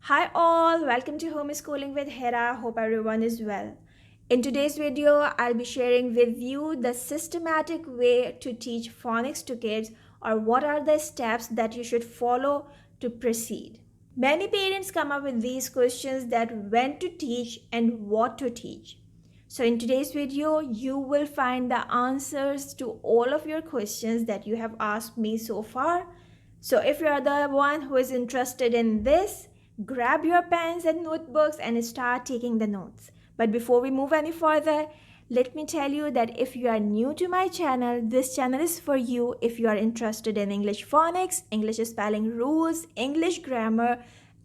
Hi all, welcome to Homeschooling with Hera. Hope everyone is well. In today's video, I'll be sharing with you the systematic way to teach phonics to kids, or what are the steps that you should follow to proceed. Many parents come up with these questions that when to teach and what to teach. So in today's video, you will find the answers to all of your questions that you have asked me so far. So if you are the one who is interested in this, grab your pens and notebooks and start taking the notes. But before we move any further, let me tell you that if you are new to my channel, this channel is for you if you are interested in English phonics, English spelling rules, English grammar,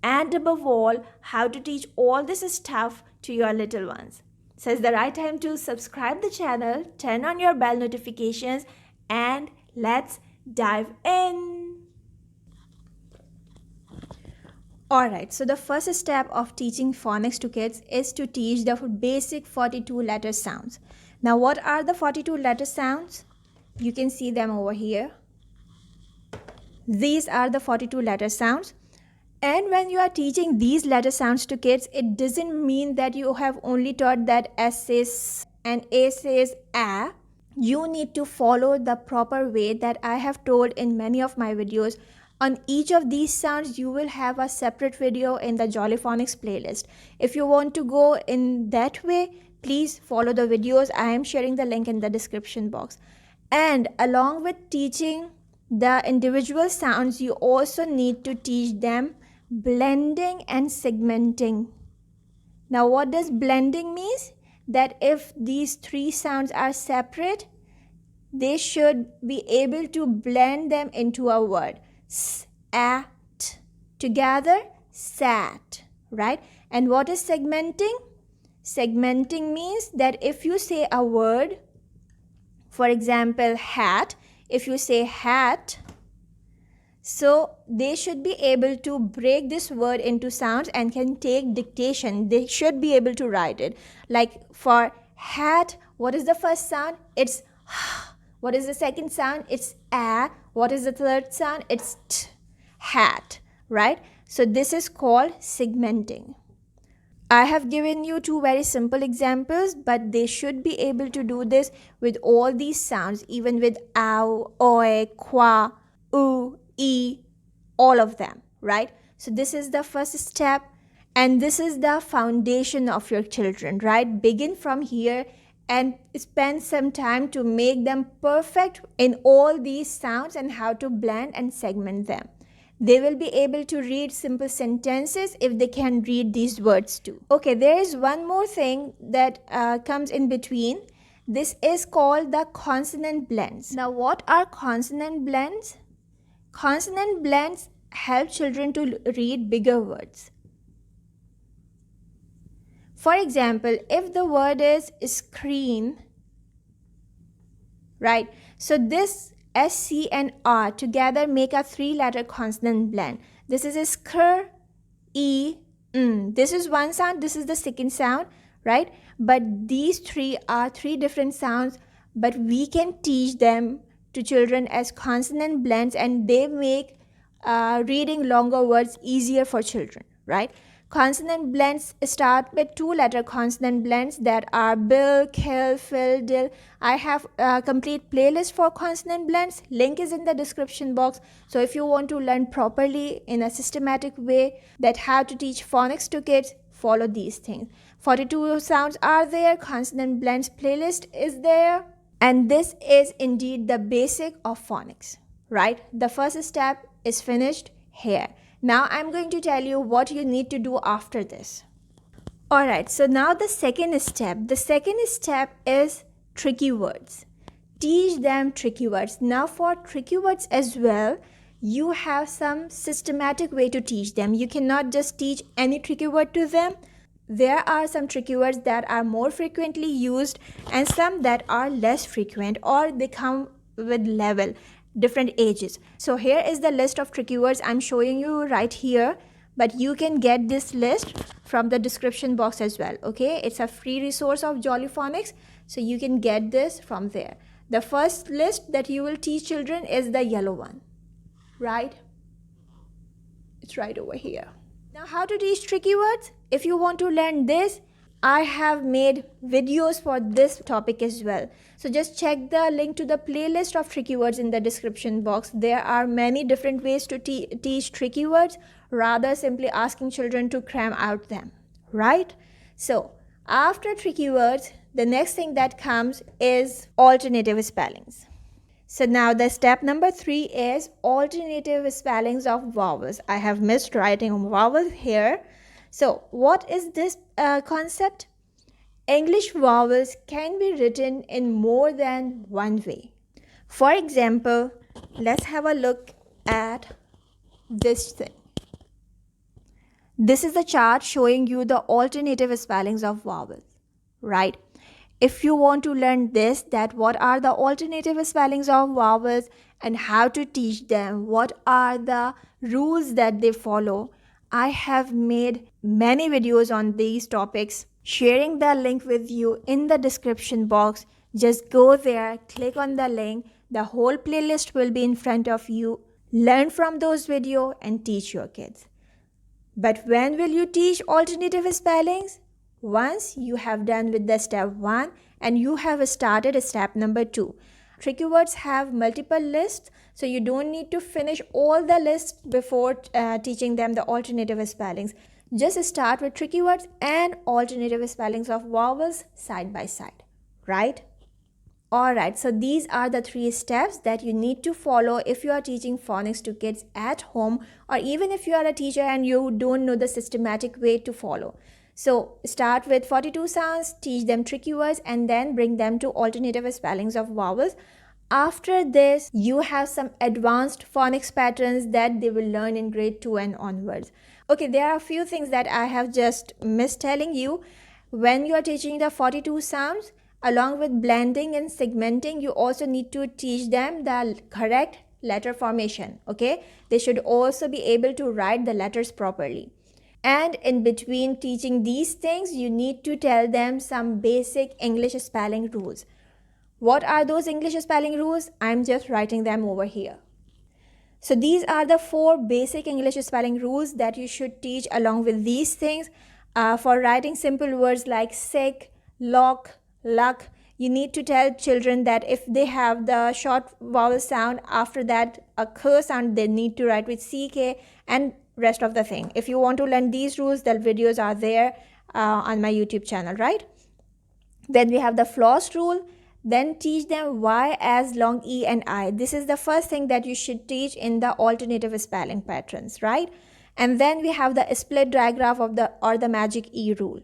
and above all, how to teach all this stuff to your little ones. So it's the right time to subscribe the channel, turn on your bell notifications, and let's dive in. Alright, so the first step of teaching phonics to kids is to teach the basic 42 letter sounds. Now what are the 42 letter sounds? You can see them over here. These are the 42 letter sounds. And when you are teaching these letter sounds to kids, it doesn't mean that you have only taught that S says and A says A. You need to follow the proper way that I have told in many of my videos. On each of these sounds, you will have a separate video in the Jolly Phonics playlist. If you want to go in that way, please follow the videos. I am sharing the link in the description box. And along with teaching the individual sounds, you also need to teach them blending and segmenting. Now, what does blending mean? That if these three sounds are separate, they should be able to blend them into a word. S-at. Together, sat. Right? And what is segmenting? Segmenting means that if you say a word, for example, hat, if you say hat, so they should be able to break this word into sounds and can take dictation. They should be able to write it. Like for hat, what is the first sound? It's h. What is the second sound? It's a. What is the third sound? It's t. Hat, right? So this is called segmenting. I have given you two very simple examples, but they should be able to do this with all these sounds, even with ow, oi, qua, oo, e, all of them, right? So this is the first step, and this is the foundation of your children, right? Begin from here and spend some time to make them perfect in all these sounds and how to blend and segment them. They will be able to read simple sentences if they can read these words too. Okay, there is one more thing that comes in between. This is called the consonant blends. Now, what are consonant blends? Consonant blends help children to read bigger words. For example, if the word is screen, right? So this S, C, and R together make a three-letter consonant blend. This is a skr, E, n. This is one sound, this is the second sound, right? But these three are three different sounds, but we can teach them to children as consonant blends, and they make reading longer words easier for children, right? Consonant blends start with two-letter consonant blends that are bill, kill, fill, dill. I have a complete playlist for consonant blends. Link is in the description box. So if you want to learn properly in a systematic way that how to teach phonics to kids, follow these things. 42 sounds are there. Consonant blends playlist is there. And this is indeed the basic of phonics, right? The first step is finished here. Now I'm going to tell you what you need to do after this. Alright, so now the second step. The second step is tricky words. Teach them tricky words. Now for tricky words as well, you have some systematic way to teach them. You cannot just teach any tricky word to them. There are some tricky words that are more frequently used and some that are less frequent, or they come with level, different ages. So here is the list of tricky words I'm showing you right here, but you can get this list from the description box as well. Okay, it's a free resource of Jolly Phonics, so you can get this from there. The first list that you will teach children is the yellow one, right? It's right over here. Now, how to teach tricky words? If you want to learn this, I have made videos for this topic as well. So just check the link to the playlist of tricky words in the description box. There are many different ways to teach tricky words rather simply asking children to cram out them, right? So after tricky words, the next thing that comes is alternative spellings. So now the step number 3 is alternative spellings of vowels. I have missed writing vowels here. So what is this concept? English vowels can be written in more than one way. For example, let's have a look at this thing. This is the chart showing you the alternative spellings of vowels, right? If you want to learn this, that what are the alternative spellings of vowels and how to teach them, what are the rules that they follow, I have made many videos on these topics, sharing the link with you in the description box. Just go there, click on the link, the whole playlist will be in front of you. Learn from those videos and teach your kids. But when will you teach alternative spellings? Once you have done with the step 1 and you have started step number 2. Tricky words have multiple lists, so you don't need to finish all the lists before teaching them the alternative spellings. Just start with tricky words and alternative spellings of vowels side by side, right? Alright, so these are the 3 steps that you need to follow if you are teaching phonics to kids at home, or even if you are a teacher and you don't know the systematic way to follow. So start with 42 sounds, teach them tricky words, and then bring them to alternative spellings of vowels. After this, you have some advanced phonics patterns that they will learn in grade 2 and onwards. Okay, there are a few things that I have just missed telling you. When you are teaching the 42 sounds, along with blending and segmenting, you also need to teach them the correct letter formation, okay? They should also be able to write the letters properly. And in between teaching these things, you need to tell them some basic English spelling rules. What are those English spelling rules? I'm just writing them over here. So these are the 4 basic English spelling rules that you should teach along with these things. For writing simple words like sick, lock, luck, you need to tell children that if they have the short vowel sound, after that a k sound, they need to write with ck and rest of the thing. If you want to learn these rules, the videos are there on my YouTube channel, right? Then we have the floss rule. Then teach them Y as long E and I. This is the first thing that you should teach in the alternative spelling patterns, right? And then we have the split digraph of the magic E rule.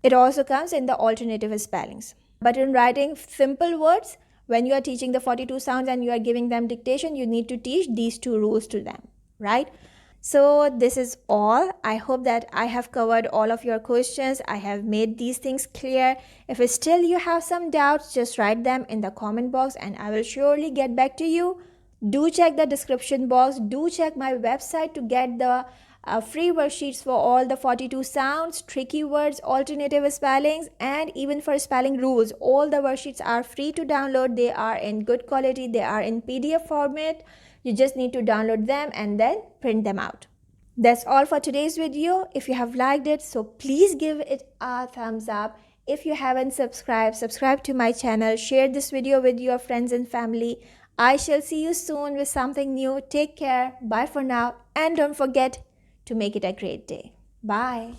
It also comes in the alternative spellings. But in writing simple words, when you are teaching the 42 sounds and you are giving them dictation, you need to teach these 2 rules to them, right? So this is all. I hope that I have covered all of your questions. I have made these things clear. If still you have some doubts, just write them in the comment box and I will surely get back to you. Do check the description box. Do check my website to get the free worksheets for all the 42 sounds, tricky words, alternative spellings, and even for spelling rules. All the worksheets are free to download. They are in good quality. They are in PDF format. You just need to download them and then print them out. That's all for today's video. If you have liked it, so please give it a thumbs up. If you haven't subscribed, subscribe to my channel. Share this video with your friends and family. I shall see you soon with something new. Take care. Bye for now. And don't forget to make it a great day. Bye.